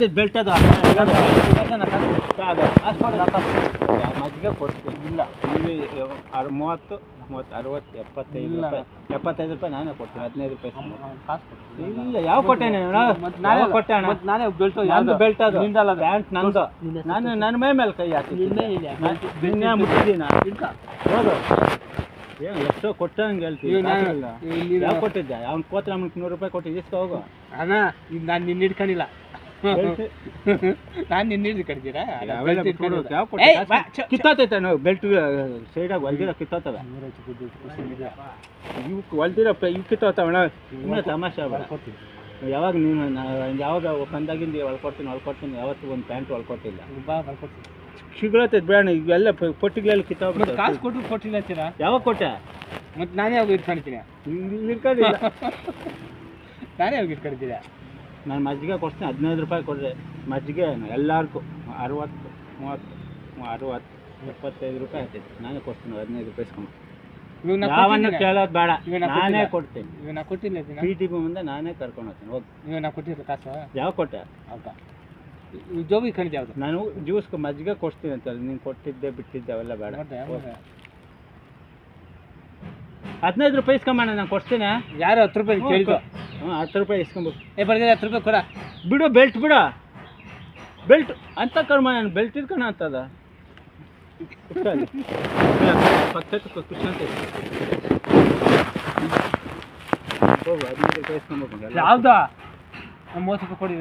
belt ಅದು ಮಜ್ಜಿಗೆ ಕೊಡ್ತೀನಿ ಇಲ್ಲ ನೀವು 30 30 60 75 ರೂಪಾಯಿ ನಾನೇ ಕೊಡ್ತೀನಿ 15 ರೂಪಾಯಿ ಇಲ್ಲ ಯಾವ ಕೊಟ್ಟೇನೆ ನಾನೇ ಕೊಟ್ಟೆ ಅಣ್ಣ ನಾನೇ ಬೆಲ್ಟ್ ಯಾವುದು ಬೆಲ್ಟ್ ಅದು ನಿಂದಲ್ಲ ಪ್ಯಾಂಟ್ ನಂದು ನಾನು ನನ್ನ ಮೈ ಮೇಲೆ ಕೈ ಹಾಕಿದ್ದೀನಿ ಮುಟ್ಟಿದ್ದೀನ ಹೌದು ಏನು ಎಷ್ಟೋ ಕೊಟ್ಟಂಗೆ ಹೇಳ್ತೀವಿ ಯಾವ ಕೊಟ್ಟಿದ್ದೆ ಅವ್ನು ಕೋತ್ರ 100 ರೂಪಾಯಿ ಕೊಟ್ಟಿದ್ದು ಇಷ್ಟು ಹೋಗು ಅಣ್ಣ ನಾನು ನಿನ್ನ ಹಿಡ್ಕೊಂಡಿಲ್ಲ ನಾನು ನಿನ್ನ ಹಿಡಿದು ಕಡ್ತೀರಾ ಕಿತ್ತೋತೈತೆ ನಾವು ಬೆಲ್ಟ್ ಸೈಡಾಗಿ ಹೊಲ್ದಿರೋ ಕಿತ್ತೋತವೆ ಇವು ಹೊಲ್ದಿರೋ ಇವು ಕಿತ್ತೋತವಣ ಸುಮ್ಮನೆ ತಮಾಷೆ ಯಾವಾಗ ನೀನು ಯಾವಾಗ ಬಂದಾಗಿಂದ ಹೊಲ್ಕೊಡ್ತೀನಿ ಯಾವತ್ತು ಒಂದು ಪ್ಯಾಂಟ್ ಹೊಲ್ಕೊಟ್ಟಿಲ್ಲ ಸಿಗ್ಲತ್ತೈತೆ ಬೇಡ ಇವೆಲ್ಲ ಪೊಟ್ಟಿಗೆಲ್ಲ ಕಿತ್ತೋಗ್ಬಿಟ್ಟು ಕಾಸು ಕೊಟ್ಟು ಕೊಟ್ಟಿಲ್ಲ ಅಂತೀರಾ ಯಾವಾಗ ಕೊಟ್ಟೆ ಮತ್ತು ನಾನೇ ಯಾವಾಗ ಇಟ್ಕೊಂಡಿದ್ದೀನಿ ಇಟ್ಕೊಂಡಿಲ್ಲ ನಾನೇ ಯಾವಾಗ ಇಟ್ಕೊಂಡಿದ್ದೀರಾ ನಾನು ಮಜ್ಜಿಗೆ ಕೊಡ್ತೀನಿ 15 ರೂಪಾಯಿ ಕೊಡ್ರೆ ಮಜ್ಜಿಗೆ ಎಲ್ಲರಿಗೂ 60 30 60 75 ರೂಪಾಯಿ ಆಗ್ತೈತೆ ನಾನೇ ಕೊಡ್ತೀನಿ 15 ರೂಪಾಯಿ ಇಸ್ಕೊಂಡು ಯಾವನ್ನ ಕೇಳೋದು ಬೇಡ ನಾನೇ ಕೊಡ್ತೀನಿ ಇವಾಗ ನಾ ಕೊಟ್ಟಿಲ್ಲ ಪಿ ಟಿ ಬಿ ಮುಂದೆ ನಾನೇ ಕರ್ಕೊಂಡು ಹೋಗ್ತೀನಿ ಹೋಗಿ ಇವಾಗ ನಾ ಕೊಟ್ಟಿಲ್ಲ ಕಾಸು ಯಾವ ಕೊಟ್ಟೆ ಹೌದಾ ಜೋಬ್ ಇಟ್ಕೊಂಡಿದ್ದೆ ಯಾವುದು ನಾನು ಜ್ಯೂಸ್ ಮಜ್ಜಿಗೆ ಕೊಡ್ತೀನಿ ಅಂತಲ್ಲ ನೀನು ಕೊಟ್ಟಿದ್ದೆ ಬಿಟ್ಟಿದ್ದೆ ಅವೆಲ್ಲ ಬೇಡ 15 ರೂಪಾಯಿ ಇಸ್ಕೊಂಬಣ್ಣ ನಾನು ಕೊಡ್ತೀನಿ ಯಾರು 10 ರೂಪಾಯಿ ಕೇಳಿದ್ದು 10 ರೂಪಾಯಿ ಇಸ್ಕೊಂಬೇಕು ಬರ್ದಿದೆ 10 ರೂಪಾಯಿ ಕೊಡ ಬಿಡು ಬೆಲ್ಟ್ ಅಂತ ಕರ್ಮ ನಾನು ಬೆಲ್ಟ್ ಇಟ್ಕೋಣ ಅಂತದ ಪಕ್ಕಕ್ಕೆ ಖುಷಿ ಅಂತ ಹೋಗು 15 ರೂಪಾಯಿ ಇಸ್ಕೊಂಬೇಕು ಯಾವ್ದು 30 ರೂಪಾಯಿ ಕೊಡಿ